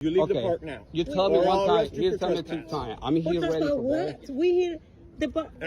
You leave the park now. You tell me one time. You tell me two times. I'm here ready for what? that. We here.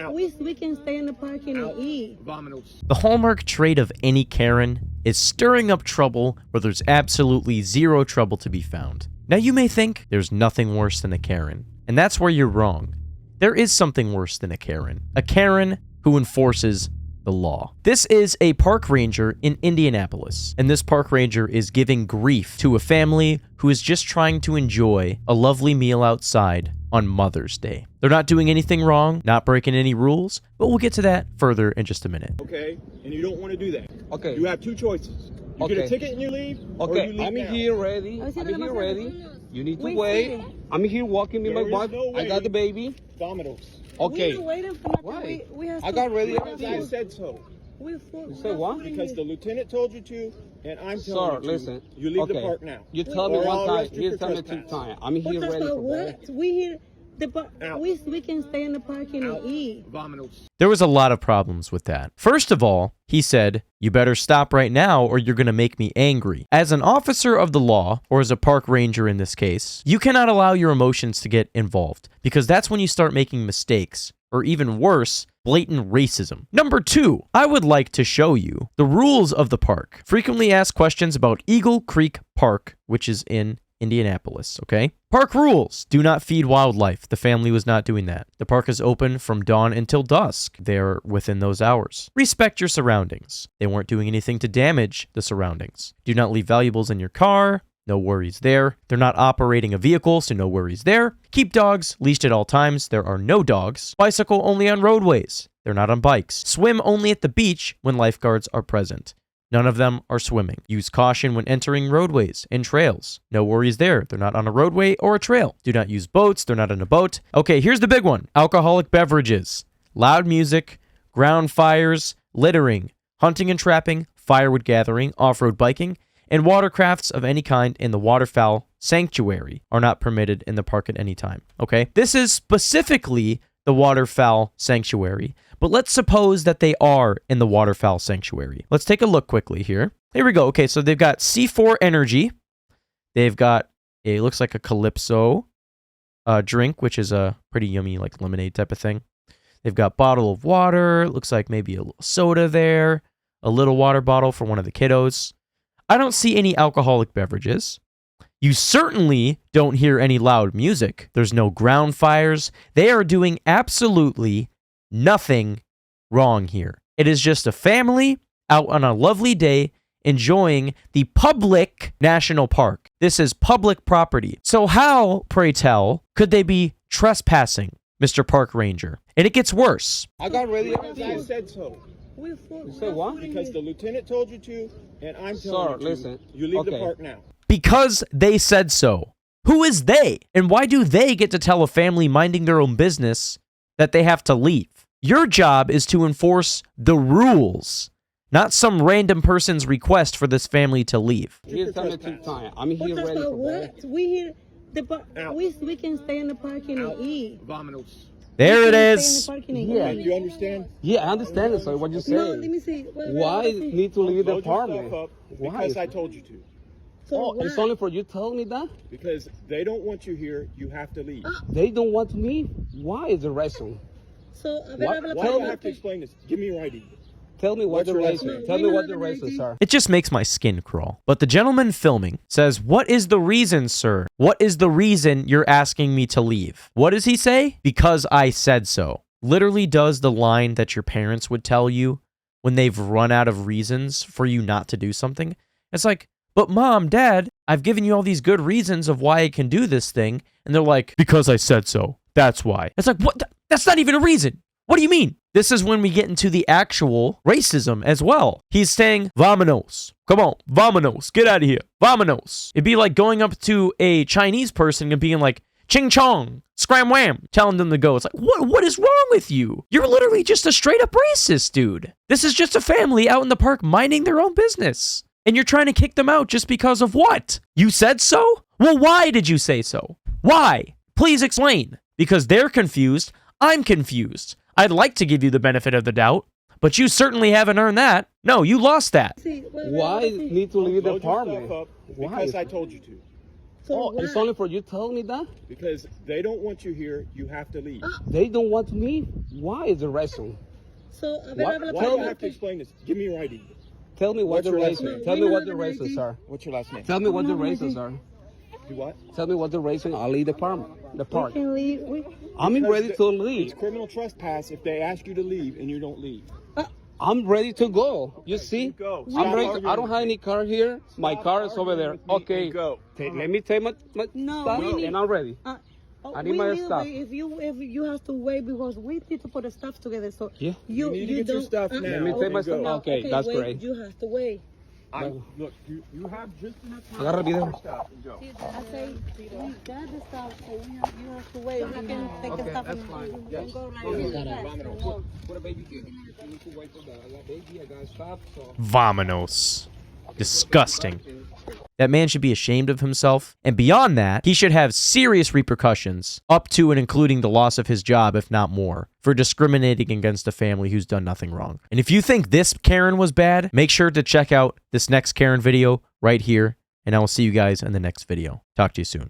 We can stay in the parking and eat. The hallmark trait of any Karen is stirring up trouble where there's absolutely zero trouble to be found. Now you may think there's nothing worse than a Karen, and that's where you're wrong. There is something worse than a Karen who enforces the law. This is a park ranger in Indianapolis, and this park ranger is giving grief to a family who is just trying to enjoy a lovely meal outside on Mother's Day. They're not doing anything wrong, not breaking any rules, but we'll get to that further in just a minute. Okay, and you don't want to do that. Okay. You have two choices. You get a ticket and you leave, or you leave I'm now. here ready. I'm here ready. You need to wait. I'm here walking with my wife. I got the baby. Dominoes. Okay. We're waiting for Why? We have I got ready. I said so. You say what? Because the lieutenant told you to, and I'm telling you to. Listen. You leave the park now. You tell me one time. You tell me two times. I'm here ready for what? that. We here. We can stay in the parking and eat. There was a lot of problems with that. First of all, he said, "You better stop right now or you're going to make me angry." As an officer of the law, or as a park ranger in this case, you cannot allow your emotions to get involved because that's when you start making mistakes, or even worse, blatant racism. Number 2, I would like to show you the rules of the park. Frequently asked questions about Eagle Creek Park, which is in Indianapolis, okay? Park rules. Do not feed wildlife. The family was not doing that. The park is open from dawn until dusk. They're within those hours. Respect your surroundings. They weren't doing anything to damage the surroundings. Do not leave valuables in your car. No worries there. They're not operating a vehicle, so no worries there. Keep dogs leashed at all times. There are no dogs. Bicycle only on roadways. They're not on bikes. Swim only at the beach when lifeguards are present. None of them are swimming. Use caution when entering roadways and trails. No worries there. They're not on a roadway or a trail. Do not use boats. They're not on a boat. Okay, here's the big one. Alcoholic beverages, loud music, ground fires, littering, hunting and trapping, firewood gathering, off-road biking, and watercrafts of any kind in the waterfowl sanctuary are not permitted in the park at any time. Okay? This is specifically the waterfowl sanctuary, but let's suppose that they are in the waterfowl sanctuary. Let's take a look quickly here. Here we go. Okay, so they've got C4 Energy. They've got it looks like a Calypso drink, which is a pretty yummy like lemonade type of thing. They've got bottle of water. Looks like maybe a little soda there. A little water bottle for one of the kiddos. I don't see any alcoholic beverages. You certainly don't hear any loud music. There's no ground fires. They are doing absolutely nothing wrong here. It is just a family out on a lovely day enjoying the public national park. This is public property. So how, pray tell, could they be trespassing, Mr. Park Ranger? And it gets worse. I got ready. I said so. You say what? Because the lieutenant told you to, and I'm telling you to. You leave the park now. Because they said so. Who is they? And why do they get to tell a family minding their own business that they have to leave? Your job is to enforce the rules, not some random person's request for this family to leave. You tell me two times. I'm here ready for that. We here. We can stay in the parking and eat. There it is. Yeah, you understand? Yeah, I understand it, sir. What you No, let saying? me see. Why need to leave the Load your stuff apartment? up Why? because I told you to. So It's only for you telling me that? Because they don't want you here, you have to leave. They don't want me? Why is the reason? So, Why do I have to explain this? Give me your ID. Tell me what the reason. Tell me what the reasons are. It just makes my skin crawl. But the gentleman filming says, "What is the reason, sir? What is the reason you're asking me to leave?" What does he say? Because I said so. Literally does the line that your parents would tell you when they've run out of reasons for you not to do something. It's like, "But mom, dad, I've given you all these good reasons of why I can do this thing." And they're like, "Because I said so. That's why." It's like, what? That's not even a reason. What do you mean? This is when we get into the actual racism as well. He's saying, "Vamonos. Come on, vamonos. Get out of here. Vamonos." It'd be like going up to a Chinese person and being like, "Ching chong, scram wham," telling them to go. It's like, what is wrong with you? You're literally just a straight up racist, dude. This is just a family out in the park minding their own business. And you're trying to kick them out just because of what? You said so? Well, why did you say so? Why? Please explain. Because they're confused. I'm confused. I'd like to give you the benefit of the doubt, but you certainly haven't earned that. No, you lost that. Why need to leave the Load your stuff apartment? up Why? because I told you to. For it's what? only for you telling me that? Because they don't want you here, you have to leave. They don't want me? Why is the reason? So, a ver, What? habla Why para do I mí. have to explain this? Give me your ID. Tell me what What's the your last reason. name? Tell Do me you what have the an reasons ID? are. What's your last name? Tell me what the have an reasons ID. are. Do what? Tell me what the reason. I'll leave the We park. can leave. I'm Because ready to leave. It's criminal trespass if they ask you to leave and you don't leave. I'm ready to go. You see? Go. I'm Stop ready. arguing I don't with have me. any car here. My car is over there. Arguing with me Okay. and go. Let me take my No, stuff we need- and I'm ready. I need we my need stuff. If you have to wait because we need to put the stuff together. So Yeah. You need to get your don't- stuff now. Let me take my and go. stuff. Okay, that's wait, great. You have to wait. Look, you have just enough time Agarra el to get video. your stuff and go. I say we got the stuff, so you have to wait. We can take the stuff and go like Put a baby here. You need to wait for that. I got baby. I got stuff. So. Vamonos. Disgusting. That man should be ashamed of himself. And beyond that, he should have serious repercussions, up to and including the loss of his job, if not more, for discriminating against a family who's done nothing wrong. And if you think this Karen was bad, make sure to check out this next Karen video right here, and I will see you guys in the next video. Talk to you soon.